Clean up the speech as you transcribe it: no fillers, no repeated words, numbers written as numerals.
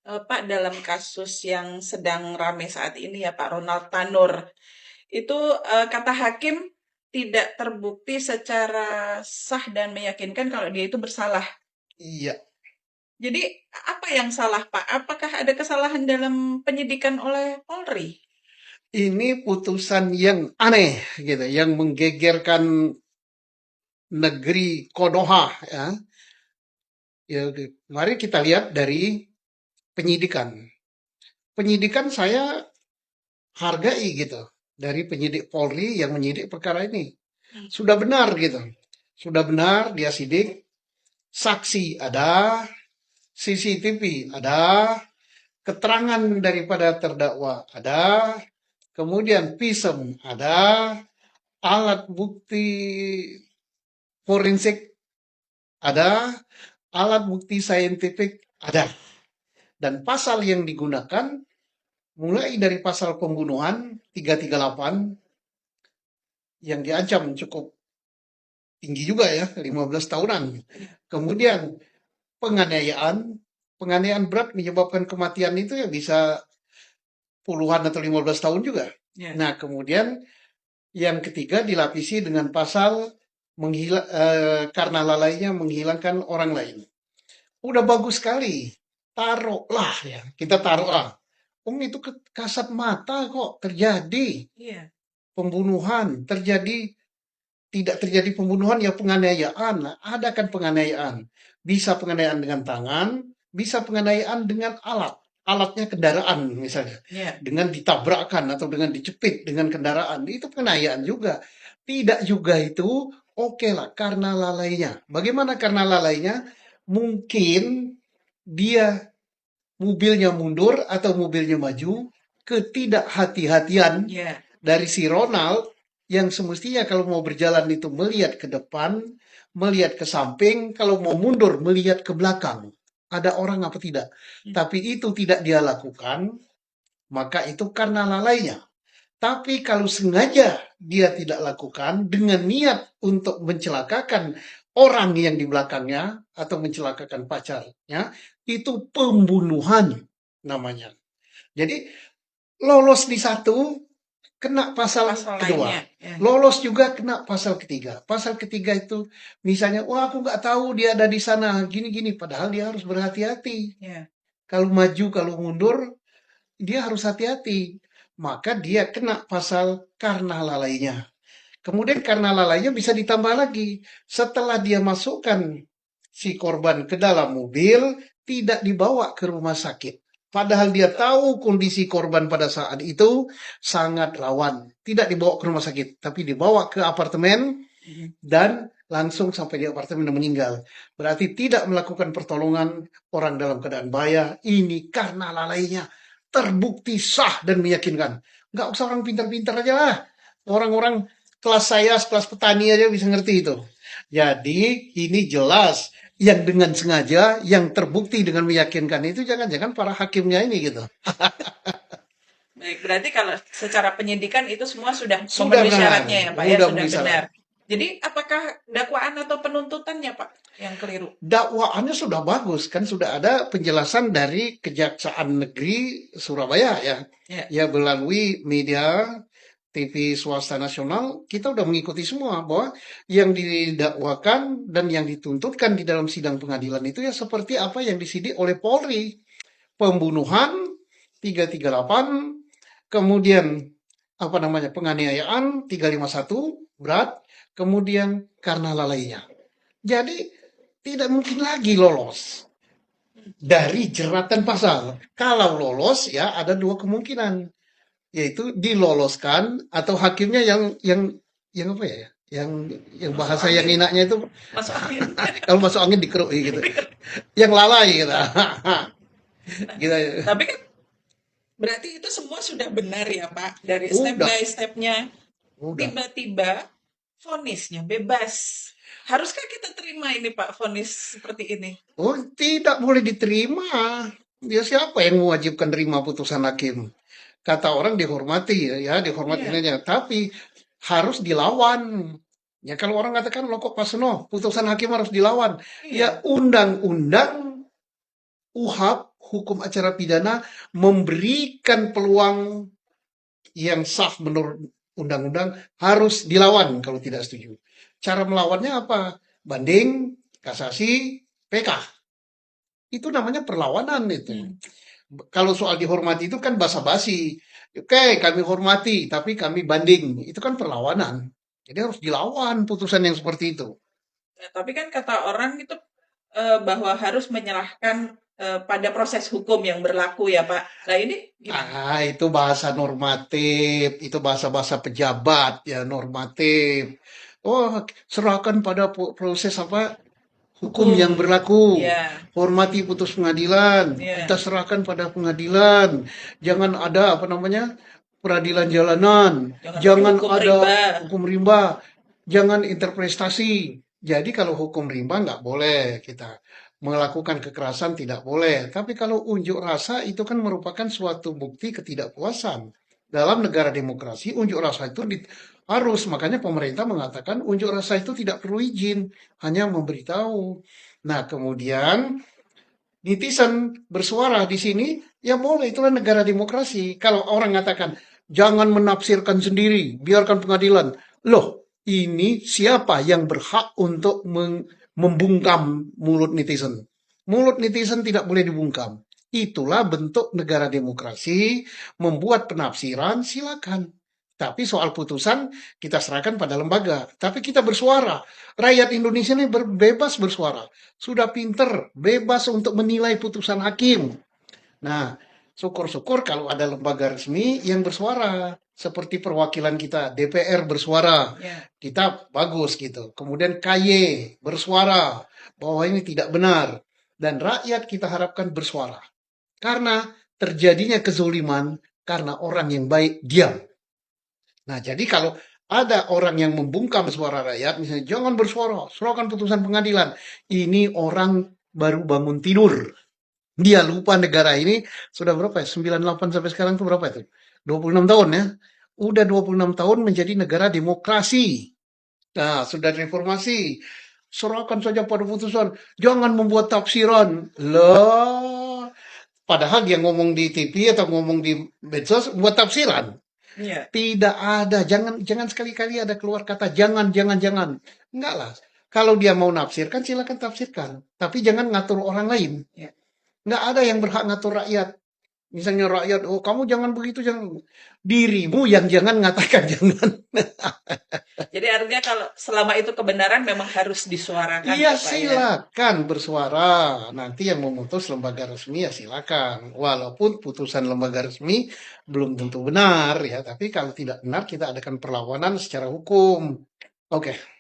Pak, dalam kasus yang sedang ramai saat ini ya Pak Ronald Tanur, itu kata hakim tidak terbukti secara sah dan meyakinkan kalau dia itu bersalah. Iya, Jadi apa yang salah Pak? Apakah ada kesalahan dalam penyidikan oleh Polri? ini putusan yang aneh gitu, yang menggegerkan negeri Konoha ya. Ya, mari kita lihat dari penyidikan. Penyidikan saya hargai gitu dari penyidik Polri yang menyidik perkara ini. Hmm. Sudah benar gitu. Sudah benar dia sidik, saksi ada, CCTV ada, keterangan daripada terdakwa ada, kemudian visum ada, alat bukti forensik ada, alat bukti saintifik ada. Dan pasal yang digunakan mulai dari pasal pembunuhan 338 yang diancam cukup tinggi juga ya, 15 tahunan. Kemudian penganiayaan, penganiayaan berat menyebabkan kematian itu ya bisa puluhan atau 15 tahun juga. Ya. Nah, kemudian yang ketiga dilapisi dengan pasal karena lalainya menghilangkan orang lain. Udah bagus sekali. Taruhlah ya, kita taruhlah. Itu kasat mata kok terjadi Iya. pembunuhan, tidak terjadi pembunuhan ya penganiayaan. Nah, ada kan penganiayaan. Bisa penganiayaan dengan tangan, bisa penganiayaan dengan alat. Alatnya kendaraan misalnya. Ya. Dengan ditabrakkan atau dengan dicepit dengan kendaraan. Itu penganiayaan juga. Tidak juga itu oke lah karena lalainya. Bagaimana karena lalainya? Mungkin dia mobilnya mundur atau mobilnya maju, ketidakhati-hatian Ya. dari si Ronald yang semestinya kalau mau berjalan itu melihat ke depan, melihat ke samping, kalau mau mundur melihat ke belakang. Ada orang apa tidak? Hmm. Tapi itu tidak dia lakukan, maka itu karena lalainya. Tapi kalau sengaja dia tidak lakukan dengan niat untuk mencelakakan orang yang di belakangnya atau mencelakakan pacarnya, itu pembunuhan namanya. Jadi lolos di satu, kena pasal Pasal kedua. lainnya. Ya. Lolos juga kena pasal ketiga. Pasal ketiga itu misalnya, wah aku nggak tahu dia ada di sana, gini-gini. Padahal dia harus berhati-hati. Ya. Kalau maju, kalau mundur, dia harus hati-hati. Maka dia kena pasal karena lalainya. Kemudian karena lalainya bisa ditambah lagi. Setelah dia masukkan si korban ke dalam mobil, tidak dibawa ke rumah sakit. Padahal dia tahu kondisi korban pada saat itu sangat rawan. Tidak dibawa ke rumah sakit, tapi dibawa ke apartemen dan langsung sampai di apartemen dan meninggal. Berarti tidak melakukan pertolongan orang dalam keadaan bahaya. Ini karena lalainya. Terbukti sah dan meyakinkan. Nggak usah orang pintar-pintar aja lah. Orang-orang kelas saya, kelas petani aja bisa ngerti itu. Jadi ini jelas yang dengan sengaja, yang terbukti dengan meyakinkan itu jangan-jangan para hakimnya ini gitu. Baik, berarti kalau secara penyidikan itu semua sudah Sudah memenuhi benar, syaratnya ya Pak ya, sudah sudah memenuhi syarat. benar. Jadi apakah dakwaan atau penuntutannya Pak yang keliru? Dakwaannya sudah bagus, kan sudah ada penjelasan dari Kejaksaan Negeri Surabaya ya. Ya. Ya melalui media TV swasta nasional, kita udah mengikuti semua bahwa yang didakwakan dan yang dituntutkan di dalam sidang pengadilan itu ya seperti apa yang disidik oleh Polri. Pembunuhan 338, kemudian apa namanya penganiayaan 351 berat, kemudian karena lalainya. Jadi tidak mungkin lagi lolos dari jeratan pasal. Kalau lolos ya ada dua kemungkinan, yaitu diloloskan atau hakimnya yang apa ya? Yang Masuk bahasa yang angin, inaknya itu masuk angin. kalau masuk angin dikeruk gitu. Yang lalai gitu. Nah, Gitu. tapi kan berarti itu semua sudah benar ya Pak, dari step Udah, by stepnya. udah. Tiba-tiba vonisnya bebas. Haruskah kita terima ini Pak, vonis seperti ini? Oh, tidak boleh diterima. Ya siapa yang mewajibkan terima putusan hakim? Kata orang dihormati ya, dihormati Iya, saja. Tapi harus dilawan. Ya kalau orang katakan lo kok Pasno, putusan hakim harus dilawan. Ya iya. undang-undang UHAP hukum acara pidana memberikan peluang yang sah menurut undang-undang harus dilawan kalau tidak setuju. Cara melawannya apa? Banding, kasasi, PK. Itu namanya perlawanan itu. Hmm. Kalau soal dihormati itu kan basa-basi. Oke, kami hormati, tapi kami banding. Itu kan perlawanan. Jadi harus dilawan putusan yang seperti itu. Nah, tapi kan kata orang itu bahwa harus menyerahkan pada proses hukum yang berlaku ya Pak. Nah ini gimana? Itu bahasa normatif, itu bahasa-bahasa pejabat ya normatif. Oh, serahkan pada proses apa hukum Hukum. yang berlaku. Ya, Hormati putus pengadilan. Kita ya. serahkan pada pengadilan. Jangan ada apa namanya peradilan jalanan. Jangan pakai Jangan hukum ada rimba. hukum rimba. Jangan interpretasi. Jadi kalau hukum rimba nggak boleh kita melakukan kekerasan tidak boleh. Tapi kalau unjuk rasa itu kan merupakan suatu bukti ketidakpuasan. Dalam negara demokrasi unjuk rasa itu harus. Makanya pemerintah mengatakan unjuk rasa itu tidak perlu izin, hanya memberitahu. Nah, kemudian netizen bersuara di sini, ya boleh, itulah negara demokrasi. Kalau orang mengatakan, jangan menafsirkan sendiri, biarkan pengadilan. Loh, ini siapa yang berhak untuk membungkam mulut netizen? Mulut netizen tidak boleh dibungkam. Itulah bentuk negara demokrasi, membuat penafsiran, silakan. Tapi soal putusan kita serahkan pada lembaga. Tapi kita bersuara. Rakyat Indonesia ini bebas bersuara. Sudah pinter, bebas untuk menilai putusan hakim. Nah, syukur-syukur kalau ada lembaga resmi yang bersuara. Seperti perwakilan kita, DPR bersuara. Ya. Kita bagus gitu. Kemudian KY bersuara bahwa ini tidak benar. Dan rakyat kita harapkan bersuara. Karena terjadinya kezoliman karena orang yang baik diam. Nah, jadi kalau ada orang yang membungkam suara rakyat, misalnya jangan bersuara, serahkan putusan pengadilan. Ini orang baru bangun tidur. Dia lupa negara ini sudah berapa ya? 98 sampai sekarang itu berapa itu? 26 tahun ya. Udah 26 tahun menjadi negara demokrasi. Nah, sudah reformasi. Serahkan saja pada putusan. Jangan membuat tafsiran. Lah, padahal dia ngomong di TV atau ngomong di medsos buat tafsiran. Iya. Tidak ada, jangan jangan sekali-kali ada keluar kata jangan, jangan, jangan. Enggak lah. Kalau dia mau nafsirkan, silakan tafsirkan. Tapi jangan ngatur orang lain. Ya. Enggak ada yang berhak ngatur rakyat. Misalnya rakyat, oh kamu jangan begitu, jangan. Dirimu yang jangan ngatakan jangan. Jadi artinya kalau selama itu kebenaran memang harus disuarakan Iya ya Pak ya. silakan bersuara. Nanti yang memutus lembaga resmi ya silakan. Walaupun putusan lembaga resmi belum tentu benar ya. Tapi kalau tidak benar kita adakan perlawanan secara hukum. Oke.